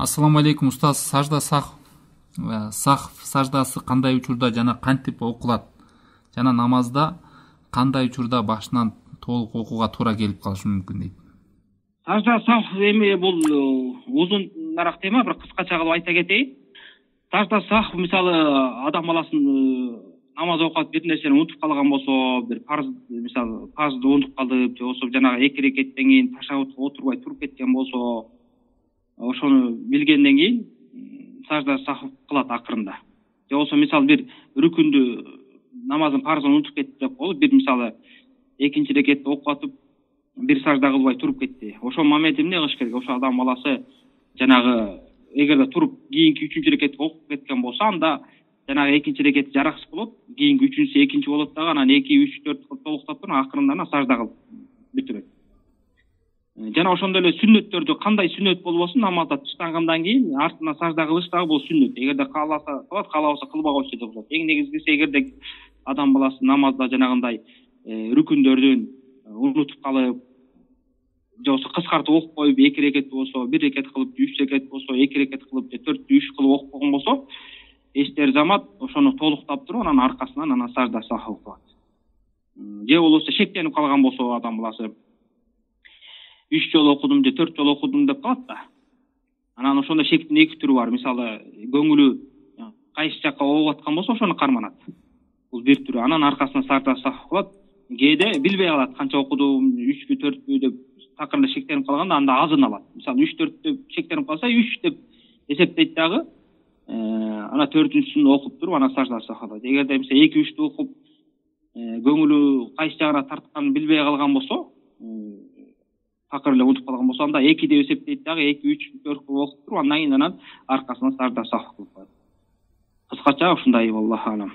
Ассаламу алейкум устаз. Сахв саждасы кандай учурда жана кантип окулат? Жана намазда кандай учурда башынан толук окууга туура келип калышы мүмкүн дейт. Сажда сахв эми бул узунураак тема, бир кыскача кылып айта кетейин. Сажда сахв мисалы адам баласынын намаз окуп бир нерсени унутуп калган болсо, бир парз мисалы парзды унутуп калдып, же болбосо жанагы 2 рекеттен кийин ташаббутка отурбай туруп кеткен болсо, ошону билгенден кийин сажда сахв кылат акырында. Же болбосо мисалы бир рүкүндү намаздын парзын унутуп кетип деп болуп, бир мисалы 2 рекетти окуп атып бир сажда кылбай туруп кетти. Ошол момент эмне кылыш керек? Ошо адам баласы жанагы эгерде туруп кийинки 3 рекетти окуп кеткен болсо, анда жанагы 2 рекетти жараксыз болот, кийинки 3-сү 2 болот дагы, анан 2 3 4 кылып толуктап туруп акырында сажда кылып бүтүрөт. Жана ошондой эле сүннөттөрдү кандай сүннөт болбосун намазда тыштангандан кийин артына сажда кылыш дагы бул сүннөт. Эгерде кааласа кылат, каалабаса кылбай койсо да болот. Эң негизгиси эгерде адам баласы намазда жанагындай рүкүндөрдүн унутуп калып, же болбосо кыскартып окуп коюп 2 рекет болсо 1 рекет кылып, 3 рекет болсо 2 рекет кылып, 4 3 кылып окуп койгон болсо, эстер замат ошону толуктап туруп, анан аркасынан анан сажда сахв кылат. Же болбосо шектенип калган болсо адам баласы 3 жолу окудум же 4 жолу окудум деп калат да. Анан ошондо шектин 2 түрү бар. Мисалы, көңүлү кайсы жакка оогуп аткан болсо, ошону карманат. Бул бир түрү. Анан аркасынан сажда сахв кылат. Кээде билбей калат, канча окудум, 3пү 4пү деп такырда шектенип калганда анда азын алат. Мисалы 3 4 деп шектенип калса 3 деп эсептейт дагы. Ана 4-сүн окуп туруп, анан сажда сахв кылат. Эгерде мисалы 2 3тү окуп, көңүлү кайсы жагына тартканын билбей калган болсо, такыр эле унутуп калган болсо, анда 2 деп эсептейт дагы, 2 3 4 кылып окуп туруп, андан кийин анан аркасынан сажда сахв кылып коет. Кыскача ушундай, аллаху алам.